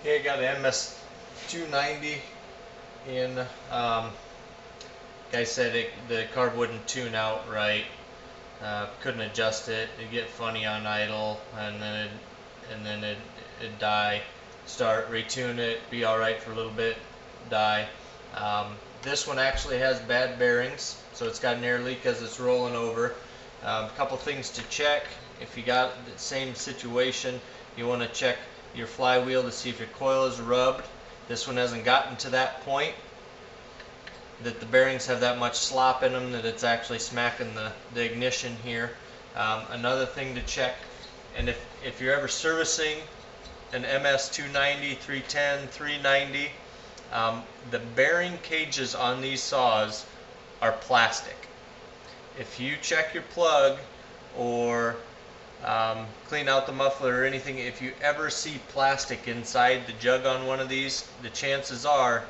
Okay, I got an MS290 in. Guy said the carb wouldn't tune out right. Couldn't adjust it. It'd get funny on idle, and then it'd die. Start, retune it, be all right for a little bit, die. This one actually has bad bearings, so it's got an air leak as it's rolling over. A couple things to check. If you got the same situation, you want to check your flywheel to see if your coil is rubbed. This one hasn't gotten to that point that the bearings have that much slop in them that it's actually smacking the ignition here. Another thing to check, and if you're ever servicing an MS290, 310, 390, the bearing cages on these saws are plastic. If you check your plug or clean out the muffler or anything, if you ever see plastic inside the jug on one of these, the chances are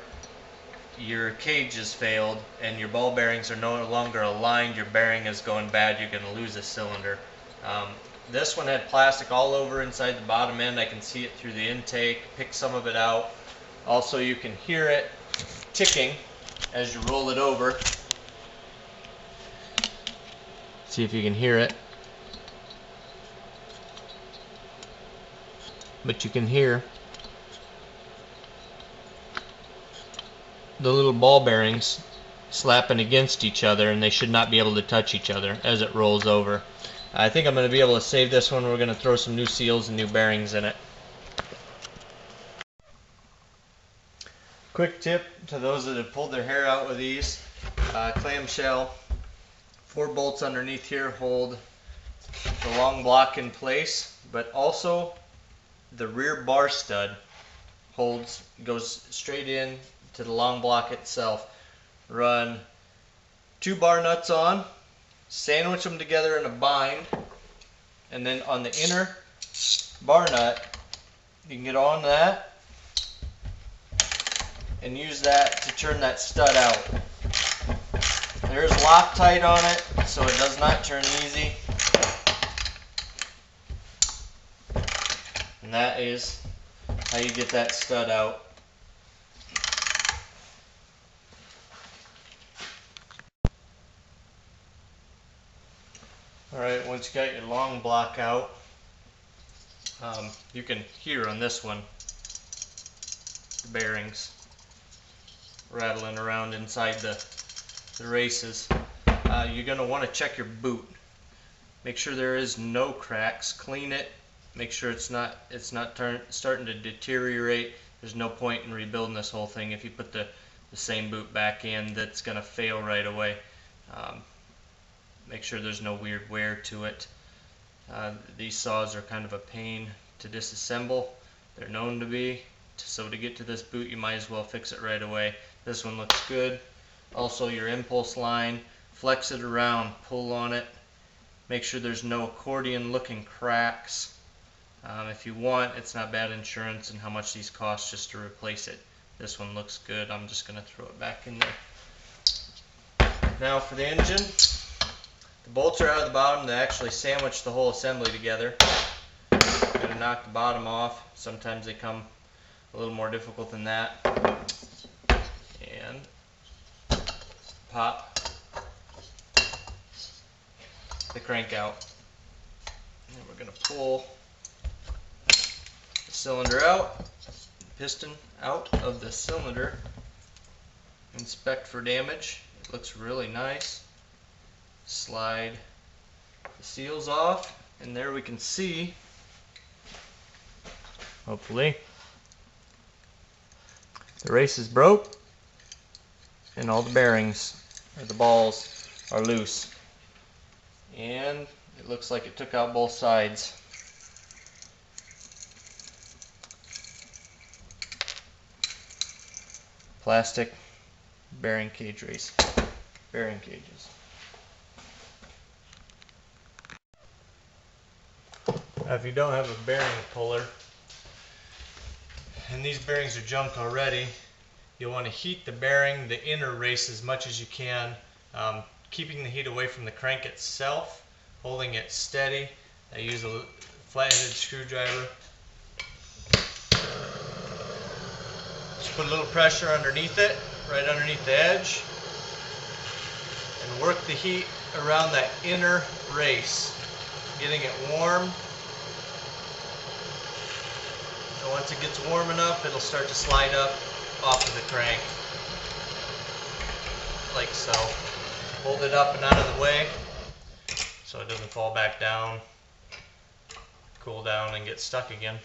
your cage has failed and your ball bearings are no longer aligned. Your bearing is going bad. You're going to lose a cylinder. This one had plastic all over inside the bottom end. I can see it through the intake. Pick some of it out. Also, you can hear it ticking as you roll it over. See if you can hear it. But you can hear the little ball bearings slapping against each other, and they should not be able to touch each other as it rolls over. I think I'm going to be able to save this one. We're going to throw some new seals and new bearings in it. Quick tip to those that have pulled their hair out with these. Clamshell, 4 bolts underneath here hold the long block in place, but also the rear bar stud goes straight in to the long block itself. Run 2 bar nuts on, sandwich them together in a bind, and then on the inner bar nut, you can get on that and use that to turn that stud out. There's Loctite on it, so it does not turn easy. And that is how you get that stud out. Alright, once you got your long block out, you can hear on this one the bearings rattling around inside the races. You're going to want to check your boot. Make sure there is no cracks. Clean it. Make sure it's not starting to deteriorate. There's no point in rebuilding this whole thing if you put the same boot back in. That's going to fail right away. Make sure there's no weird wear to it. These saws are kind of a pain to disassemble. They're known to be. So to get to this boot, you might as well fix it right away. This one looks good. Also, your impulse line, flex it around, pull on it. Make sure there's no accordion looking cracks. If you want, it's not bad insurance and how much these cost just to replace it. This one looks good. I'm just going to throw it back in there. Now for the engine. The bolts are out of the bottom. They actually sandwich the whole assembly together. I'm going to knock the bottom off. Sometimes they come a little more difficult than that. And pop the crank out. And we're going to pull the cylinder out, piston out of the cylinder. Inspect for damage. It looks really nice. Slide the seals off, and there we can see, hopefully, the race is broke and all the bearings or the balls are loose, and it looks like it took out both sides. Plastic bearing cage race, bearing cages. Now, if you don't have a bearing puller, and these bearings are junk already, you'll want to heat the bearing, the inner race, as much as you can, keeping the heat away from the crank itself, holding it steady. I use a flathead screwdriver Put a little pressure underneath it, right underneath the edge, and work the heat around that inner race, getting it warm. And once it gets warm enough, it'll start to slide up off of the crank, like so. Hold it up and out of the way so it doesn't fall back down, cool down, and get stuck again.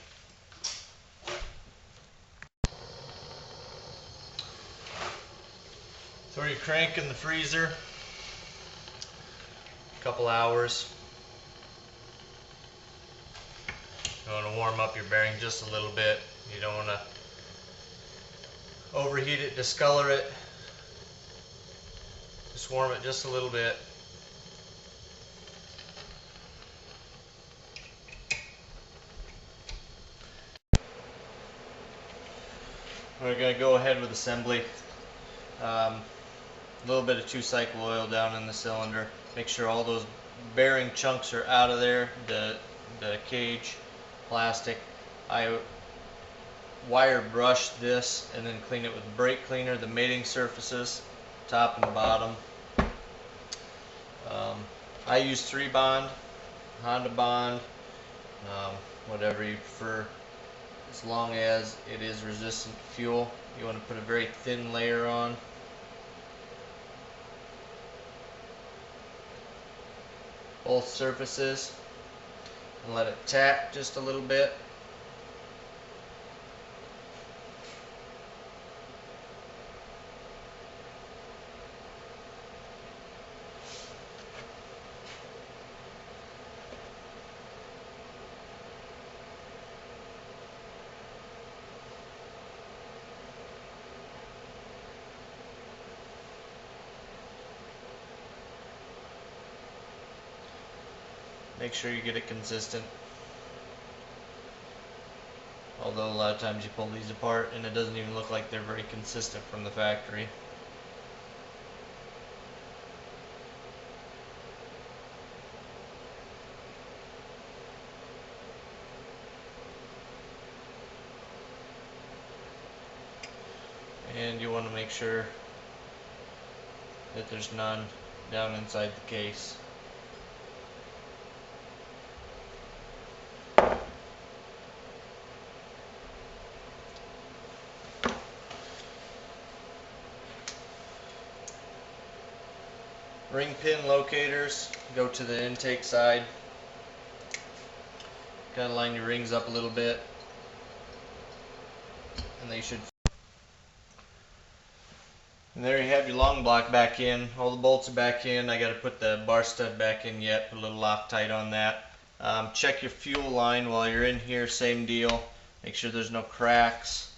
Throw your crank in the freezer a couple hours. You want to warm up your bearing just a little bit. You don't want to overheat it, discolor it. Just warm it just a little bit. We're going to go ahead with assembly. A little bit of 2-cycle oil down in the cylinder. Make sure all those bearing chunks are out of there, the cage, plastic. I wire brush this and then clean it with brake cleaner, the mating surfaces, top and bottom. I use 3-bond, Honda bond, whatever you prefer, as long as it is resistant to fuel. You want to put a very thin layer on. Both surfaces, and let it tap just a little bit. Make sure you get it consistent. Although a lot of times you pull these apart and it doesn't even look like they're very consistent from the factory. And you want to make sure that there's none down inside the case. Ring pin locators go to the intake side. Kind of line your rings up a little bit, and they should. And there you have your long block back in. All the bolts are back in. I got to put the bar stud back in yet. Put a little Loctite on that. Check your fuel line while you're in here. Same deal. Make sure there's no cracks.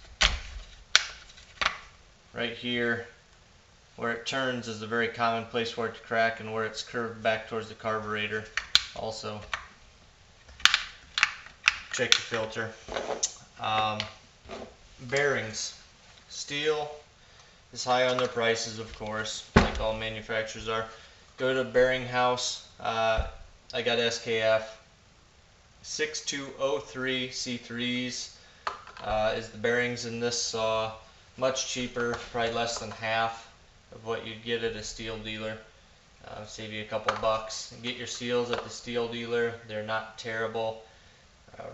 Right here, where it turns, is a very common place for it to crack, and where it's curved back towards the carburetor. Also, check your filter. Bearings. Stihl is high on their prices, of course, like all manufacturers are. Go to bearing house. I got SKF 6203 C3s is the bearings in this saw. Much cheaper, probably less than half of what you'd get at a Stihl dealer. Save you a couple bucks. Get your seals at the Stihl dealer. They're not terrible.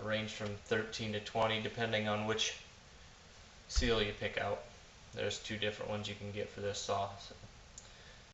Range from 13 to 20 depending on which seal you pick out. There's 2 different ones you can get for this saw. So